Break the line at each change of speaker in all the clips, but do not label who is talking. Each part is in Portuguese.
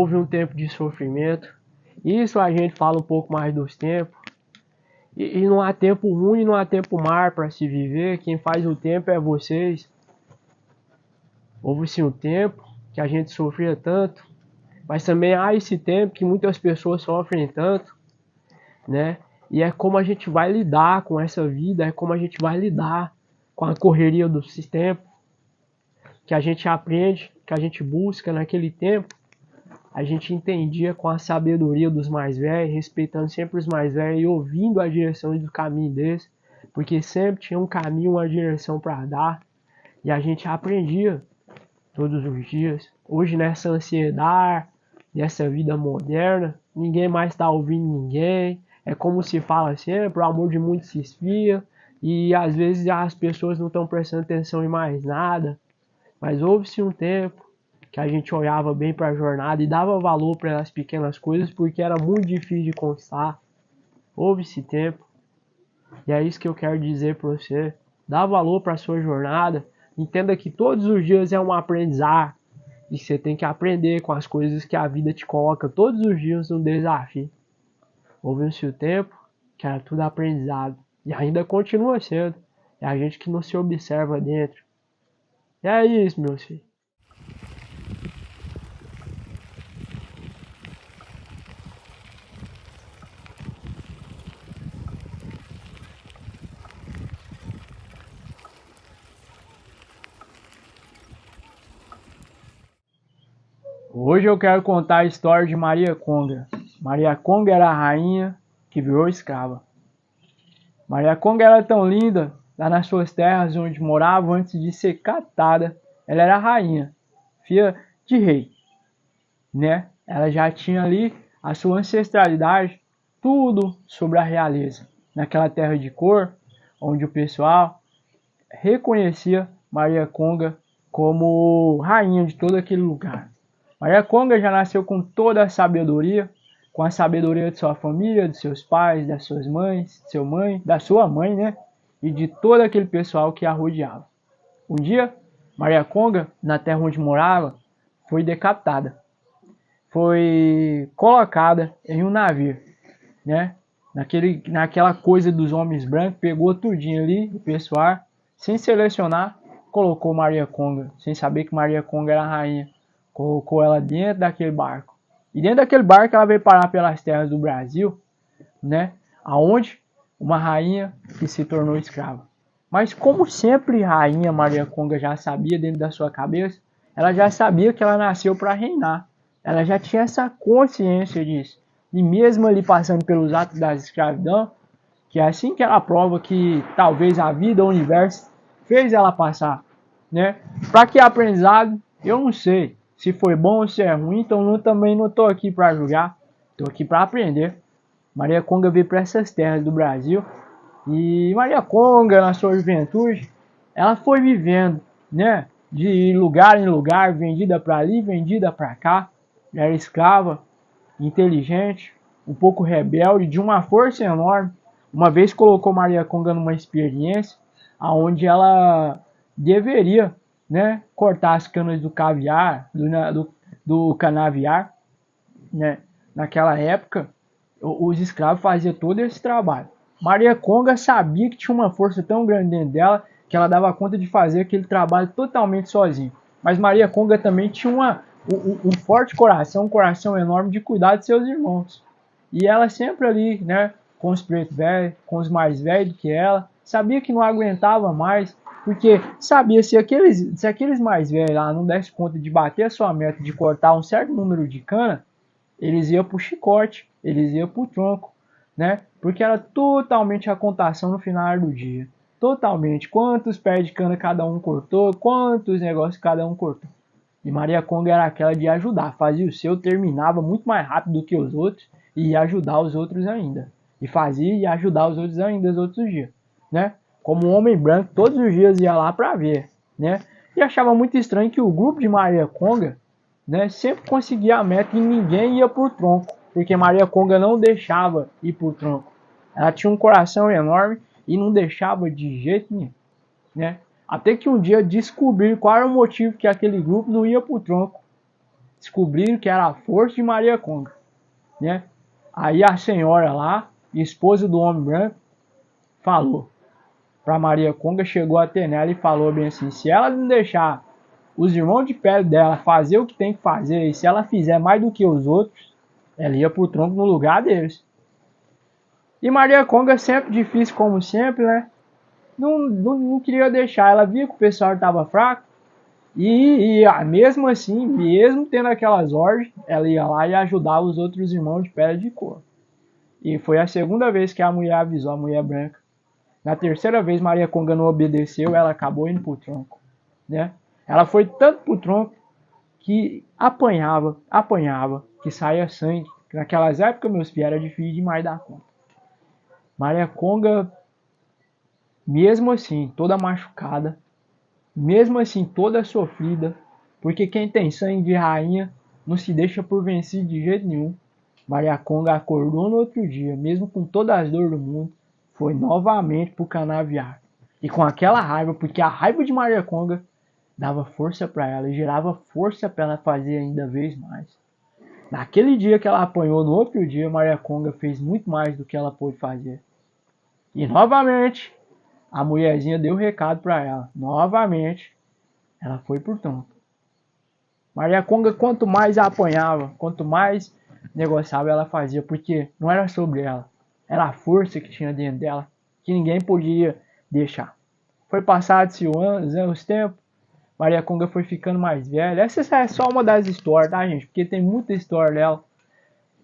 houve um tempo de sofrimento. Isso a gente fala um pouco mais dos tempos. E não há tempo ruim, não há tempo mar para se viver. Quem faz o tempo é vocês. Houve sim um tempo que a gente sofria tanto, mas também há esse tempo que muitas pessoas sofrem tanto, né? E é como a gente vai lidar com essa vida, é como a gente vai lidar com a correria do sistema, que a gente aprende, que a gente busca naquele tempo. A gente entendia com a sabedoria dos mais velhos, respeitando sempre os mais velhos e ouvindo a direção do caminho deles, porque sempre tinha um caminho, uma direção para dar, e a gente aprendia todos os dias. Hoje, nessa ansiedade, nessa vida moderna, ninguém mais está ouvindo ninguém. É como se fala sempre, o amor de muitos se esfria, e às vezes as pessoas não estão prestando atenção em mais nada. Mas houve-se um tempo que a gente olhava bem para a jornada e dava valor para as pequenas coisas, porque era muito difícil de conquistar. Houve esse tempo, e é isso que eu quero dizer para você. Dá valor para a sua jornada, entenda que todos os dias é um aprendizado, e você tem que aprender com as coisas que a vida te coloca todos os dias um desafio. Houve-se o tempo que era tudo aprendizado, e ainda continua sendo. É a gente que não se observa dentro. E é isso, meus filhos. Hoje eu quero contar a história de Maria Conga. Maria Conga era a rainha que virou escrava. Maria Conga era tão linda, lá nas suas terras onde morava antes de ser captada. Ela era a rainha, filha de rei, né? Ela já tinha ali a sua ancestralidade, tudo sobre a realeza. Naquela terra de cor, onde o pessoal reconhecia Maria Conga como rainha de todo aquele lugar. Maria Conga já nasceu com toda a sabedoria, com a sabedoria de sua família, de seus pais, das suas mães, da sua mãe, né? E de todo aquele pessoal que a rodeava. Um dia, Maria Conga, na terra onde morava, foi decapitada. Foi colocada em um navio, né? Naquela coisa dos homens brancos, pegou tudinho ali, o pessoal, sem selecionar, colocou Maria Conga, sem saber que Maria Conga era a rainha. Colocou ela dentro daquele barco. E dentro daquele barco ela veio parar pelas terras do Brasil, né? Aonde uma rainha que se tornou escrava. Mas como sempre rainha Maria Conga já sabia dentro da sua cabeça, ela já sabia que ela nasceu para reinar. Ela já tinha essa consciência disso. E mesmo ali passando pelos atos da escravidão, que é assim que ela prova que talvez a vida, o universo, fez ela passar, né? Para que aprendizado? Eu não sei se foi bom ou se é ruim, então eu também não estou aqui para julgar, estou aqui para aprender. Maria Conga veio para essas terras do Brasil, e Maria Conga, na sua juventude, ela foi vivendo, né, de lugar em lugar, vendida para ali, vendida para cá. Era escrava, inteligente, um pouco rebelde, de uma força enorme. Uma vez colocou Maria Conga numa experiência onde ela deveria, né, cortar as canas do caviar, do canaviar, né? Naquela época, os escravos faziam todo esse trabalho. Maria Conga sabia que tinha uma força tão grande dentro dela que ela dava conta de fazer aquele trabalho totalmente sozinha. Mas Maria Conga também tinha um forte coração, um coração enorme de cuidar de seus irmãos. E ela sempre ali, né, com os pretos velhos, com os mais velhos do que ela, sabia que não aguentava mais, porque sabia se aqueles mais velhos lá não dessem conta de bater a sua meta de cortar um certo número de cana, eles iam para o chicote, eles iam para o tronco, né? Porque era totalmente a contação no final do dia. Totalmente. Quantos pés de cana cada um cortou, quantos negócios cada um cortou. E Maria Conga era aquela de ajudar, fazia o seu, terminava muito mais rápido do que os outros e ia ajudar os outros ainda. E fazia e ajudar os outros ainda os outros dias, né? Como um homem branco, todos os dias ia lá para ver, né? E achava muito estranho que o grupo de Maria Conga, né, sempre conseguia a meta e ninguém ia por tronco, porque Maria Conga não deixava ir por tronco. Ela tinha um coração enorme e não deixava de jeito nenhum, né? Até que um dia descobrir qual era o motivo que aquele grupo não ia pro tronco. descobriram que era a força de Maria Conga, né? Aí a senhora lá, esposa do homem branco, falou para Maria Conga, chegou até nela e falou bem assim: se ela não deixar os irmãos de pele dela fazer o que tem que fazer, e se ela fizer mais do que os outros, ela ia pro tronco no lugar deles. E Maria Conga, sempre difícil como sempre, né? Não queria deixar. Ela via que o pessoal estava fraco. E mesmo assim, mesmo tendo aquelas ordens, ela ia lá e ajudava os outros irmãos de pele de cor. E foi a segunda vez que a mulher avisou a mulher branca. Na terceira vez, Maria Conga não obedeceu, ela acabou indo pro tronco, né? Ela foi tanto pro tronco que apanhava, que saía sangue. Naquelas épocas, meus filhos, era difícil demais dar conta. Maria Conga, mesmo assim, toda machucada, mesmo assim, toda sofrida, porque quem tem sangue de rainha não se deixa por vencido de jeito nenhum. Maria Conga acordou no outro dia, mesmo com todas as dores do mundo, foi novamente pro canavial. E com aquela raiva, porque a raiva de Maria Conga dava força para ela e gerava força para ela fazer ainda vez mais. Naquele dia que ela apanhou, no outro dia, Maria Conga fez muito mais do que ela pôde fazer. E novamente, a mulherzinha deu recado para ela. Novamente, ela foi por tanto. Maria Conga, quanto mais apanhava, quanto mais negociava, ela fazia, porque não era sobre ela, era a força que tinha dentro dela, que ninguém podia deixar. Foi passado-se os tempos, Maria Conga foi ficando mais velha. Essa é só uma das histórias, tá, gente? Porque tem muita história dela.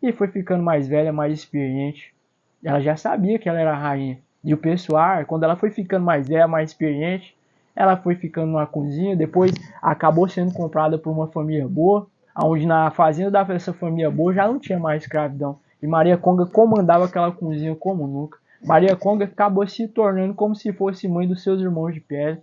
E foi ficando mais velha, mais experiente. Ela já sabia que ela era a rainha. E o pessoal, quando ela foi ficando mais velha, mais experiente, ela foi ficando numa cozinha. Depois acabou sendo comprada por uma família boa, onde na fazenda dessa família boa já não tinha mais escravidão. E Maria Conga comandava aquela cozinha como nunca. Maria Conga acabou se tornando como se fosse mãe dos seus irmãos de pele,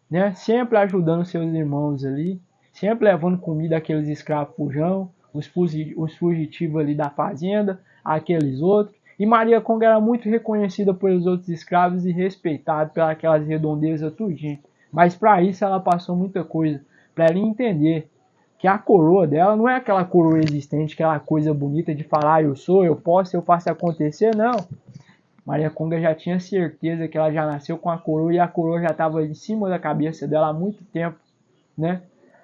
né? Sempre ajudando seus irmãos ali, sempre levando comida àqueles escravos fujão, os fugitivos ali da fazenda, aqueles outros. E Maria Conga era muito reconhecida pelos outros escravos e respeitada pelas aquelas redondezas tudinho. Mas para isso ela passou muita coisa, para ela entender que a coroa dela não é aquela coroa existente, aquela coisa bonita de falar eu sou, eu posso, eu faço acontecer, não. Maria Conga já tinha certeza que ela já nasceu com a coroa e a coroa já estava em cima da cabeça dela há muito tempo, né?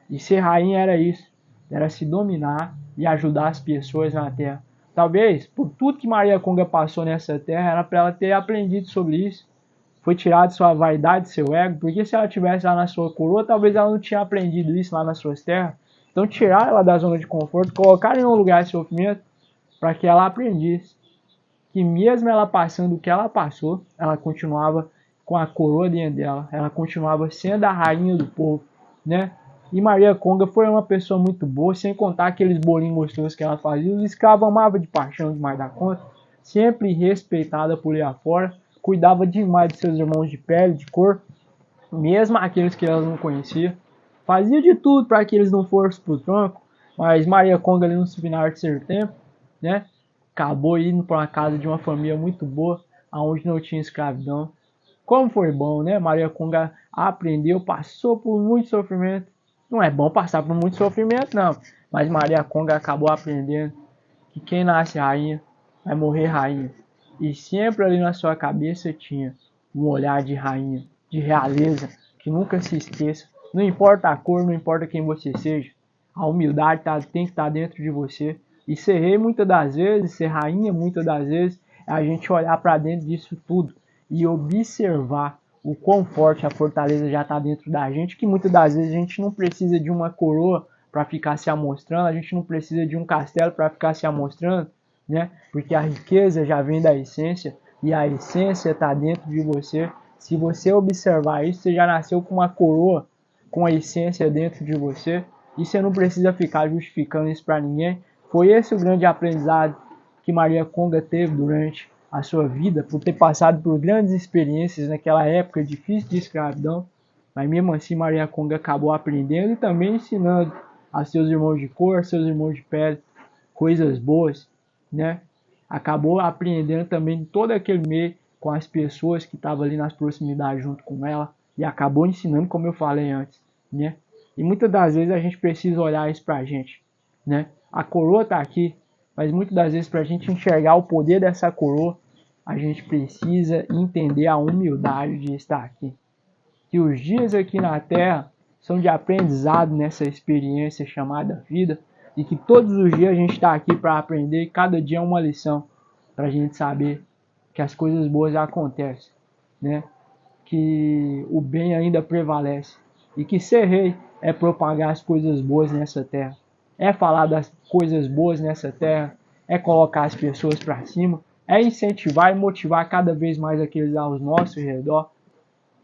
E ser rainha era isso, era se dominar e ajudar as pessoas na terra. Talvez, por tudo que Maria Conga passou nessa terra, era para ela ter aprendido sobre isso. Foi tirado sua vaidade, seu ego, porque se ela tivesse lá na sua coroa, talvez ela não tinha aprendido isso lá nas suas terras. Então tirar ela da zona de conforto, colocar em um lugar de sofrimento, para que ela aprendesse que mesmo ela passando o que ela passou, ela continuava com a coroa dentro dela, ela continuava sendo a rainha do povo, né? E Maria Conga foi uma pessoa muito boa, sem contar aqueles bolinhos gostosos que ela fazia. Os escravos amavam de paixão demais da conta, sempre respeitada por aí afora, cuidava demais de seus irmãos de pele, de cor, mesmo aqueles que elas não conheciam. Fazia de tudo para que eles não fossem pro tronco, mas Maria Conga ali no final de ser tempo, né? Acabou indo para uma casa de uma família muito boa, onde não tinha escravidão. Como foi bom, né? Maria Conga aprendeu, passou por muito sofrimento. Não é bom passar por muito sofrimento, não. Mas Maria Conga acabou aprendendo que quem nasce rainha vai morrer rainha. E sempre ali na sua cabeça tinha um olhar de rainha, de realeza, que nunca se esqueça. Não importa a cor, não importa quem você seja. A humildade tem que estar dentro de você. E ser rei muitas das vezes, ser rainha muitas das vezes, é a gente olhar para dentro disso tudo e observar o quão forte a fortaleza já está dentro da gente, que muitas das vezes a gente não precisa de uma coroa para ficar se amostrando, a gente não precisa de um castelo para ficar se amostrando, né? Porque a riqueza já vem da essência e a essência está dentro de você. Se você observar isso, você já nasceu com uma coroa, com a essência dentro de você, e você não precisa ficar justificando isso para ninguém. Foi esse o grande aprendizado que Maria Conga teve durante a sua vida, por ter passado por grandes experiências naquela época difícil de escravidão, mas mesmo assim Maria Conga acabou aprendendo e também ensinando a seus irmãos de cor, a seus irmãos de pele, coisas boas, né? Acabou aprendendo também todo aquele meio com as pessoas que estavam ali nas proximidades junto com ela e acabou ensinando, como eu falei antes, né? E muitas das vezes a gente precisa olhar isso pra gente, né? A coroa tá aqui, mas muitas das vezes pra gente enxergar o poder dessa coroa, a gente precisa entender a humildade de estar aqui. Que os dias aqui na Terra são de aprendizado nessa experiência chamada vida, e que todos os dias a gente está aqui para aprender, cada dia é uma lição, para a gente saber que as coisas boas acontecem, né? Que o bem ainda prevalece, e que ser rei é propagar as coisas boas nessa terra, é falar das coisas boas nessa terra, é colocar as pessoas para cima, é incentivar e motivar cada vez mais aqueles ao nosso redor.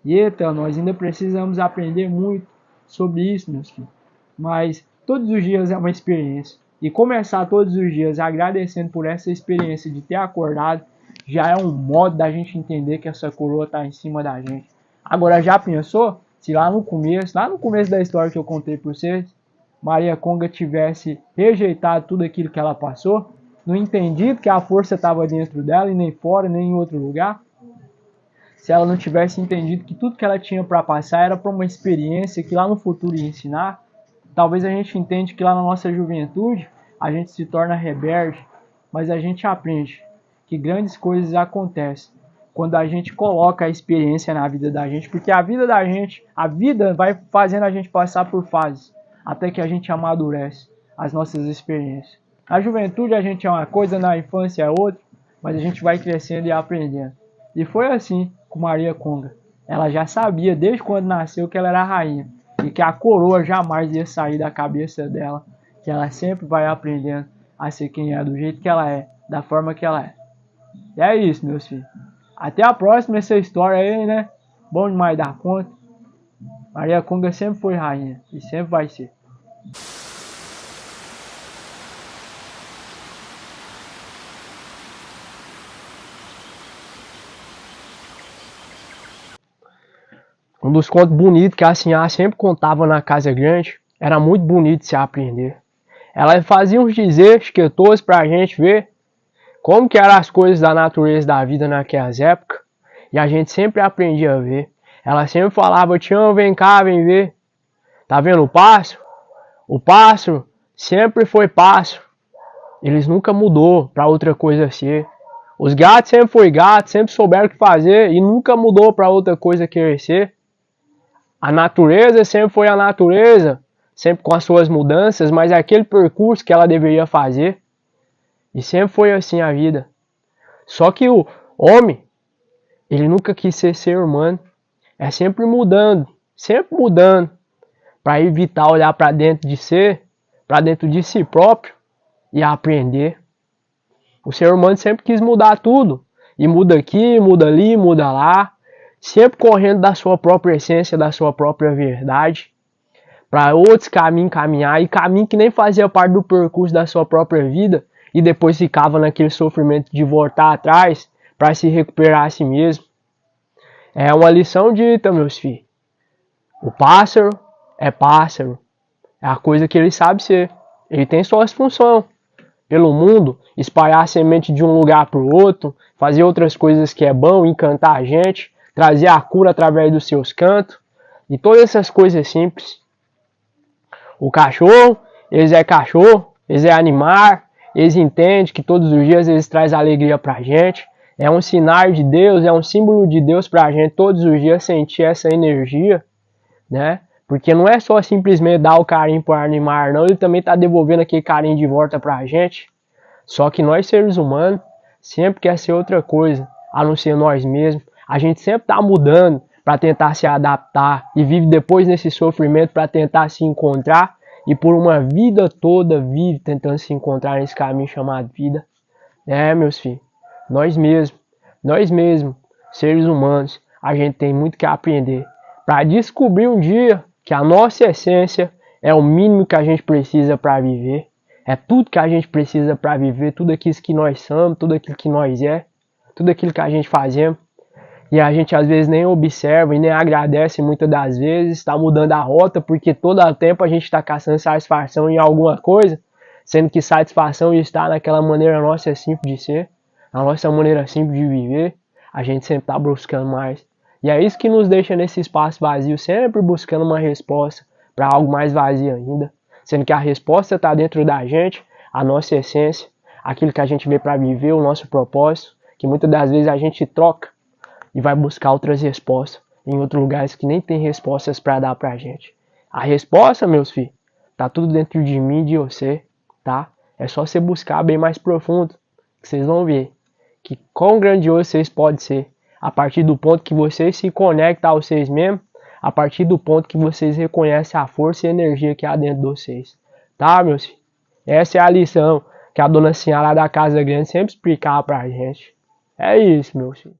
E então, nós ainda precisamos aprender muito sobre isso, meus filhos. Mas todos os dias é uma experiência. E começar todos os dias agradecendo por essa experiência de ter acordado, já é um modo da gente entender que essa coroa está em cima da gente. Agora, já pensou se lá no começo da história que eu contei para vocês, Maria Conga tivesse rejeitado tudo aquilo que ela passou, não entendido que a força estava dentro dela e nem fora, nem em outro lugar? Se ela não tivesse entendido que tudo que ela tinha para passar era para uma experiência que lá no futuro ia ensinar, talvez a gente entende que lá na nossa juventude a gente se torna rebelde, mas a gente aprende que grandes coisas acontecem quando a gente coloca a experiência na vida da gente, porque a vida vai fazendo a gente passar por fases, até que a gente amadurece as nossas experiências. Na juventude a gente é uma coisa, na infância é outra, mas a gente vai crescendo e aprendendo. E foi assim com Maria Conga. Ela já sabia desde quando nasceu que ela era a rainha e que a coroa jamais ia sair da cabeça dela, que ela sempre vai aprendendo a ser quem é, do jeito que ela é, da forma que ela é. E é isso, meus filhos. Até a próxima essa história aí, né? Bom demais dar conta. Maria Conga sempre foi rainha e sempre vai ser.
Um dos contos bonitos que a senhora sempre contava na casa grande, era muito bonito de se aprender. Ela fazia uns dizeres que todos pra gente ver como que eram as coisas da natureza da vida naquelas épocas, e a gente sempre aprendia a ver. Ela sempre falava: Tião, vem cá, vem ver. Tá vendo o pássaro? O pássaro sempre foi pássaro. Eles nunca mudou pra outra coisa ser. Os gatos sempre foi gato, sempre souberam o que fazer e nunca mudou pra outra coisa querer ser. A natureza sempre foi a natureza, sempre com as suas mudanças, mas é aquele percurso que ela deveria fazer. E sempre foi assim a vida. Só que o homem, ele nunca quis ser ser humano. É sempre mudando, para evitar olhar para dentro de para dentro de si próprio e aprender. O ser humano sempre quis mudar tudo. E muda aqui, muda ali, muda lá. Sempre correndo da sua própria essência, da sua própria verdade, para outros caminhos caminhar, e caminho que nem fazia parte do percurso da sua própria vida, e depois ficava naquele sofrimento de voltar atrás para se recuperar a si mesmo. É uma lição dita, meus filhos. O pássaro, é a coisa que ele sabe ser. Ele tem suas funções pelo mundo, espalhar a semente de um lugar para o outro, fazer outras coisas que é bom, encantar a gente, trazer a cura através dos seus cantos, e todas essas coisas simples. O cachorro, eles é animar, eles entendem que todos os dias eles trazem alegria pra gente, é um sinal de Deus, é um símbolo de Deus pra gente todos os dias sentir essa energia, né? Porque não é só simplesmente dar o carinho pro animal, não, ele também tá devolvendo aquele carinho de volta pra gente. Só que nós seres humanos sempre quer ser outra coisa, a não ser nós mesmos. A gente sempre está mudando para tentar se adaptar e vive depois nesse sofrimento para tentar se encontrar, e por uma vida toda vive tentando se encontrar nesse caminho chamado vida. É, meus filhos, nós mesmos, seres humanos, a gente tem muito que aprender para descobrir um dia que a nossa essência é o mínimo que a gente precisa para viver. É tudo que a gente precisa para viver, tudo aquilo que nós somos, tudo aquilo que nós tudo aquilo que a gente fazemos. E a gente às vezes nem observa e nem agradece muitas das vezes, está mudando a rota, porque todo o tempo a gente está caçando satisfação em alguma coisa, sendo que satisfação está naquela maneira nossa simples de ser, a nossa maneira simples de viver, a gente sempre está buscando mais. E é isso que nos deixa nesse espaço vazio, sempre buscando uma resposta para algo mais vazio ainda, sendo que a resposta está dentro da gente, a nossa essência, aquilo que a gente veio para viver, o nosso propósito, que muitas das vezes a gente troca e vai buscar outras respostas em outros lugares que nem tem respostas para dar pra gente. A resposta, meus filhos, tá tudo dentro de mim e de você, tá? É só você buscar bem mais profundo, que vocês vão ver que quão grandioso vocês podem ser, a partir do ponto que vocês se conectam a vocês mesmos, a partir do ponto que vocês reconhecem a força e a energia que há dentro de vocês, tá, meus filhos? Essa é a lição que a dona Sinhá lá da Casa Grande sempre explicava pra gente. É isso, meus filhos.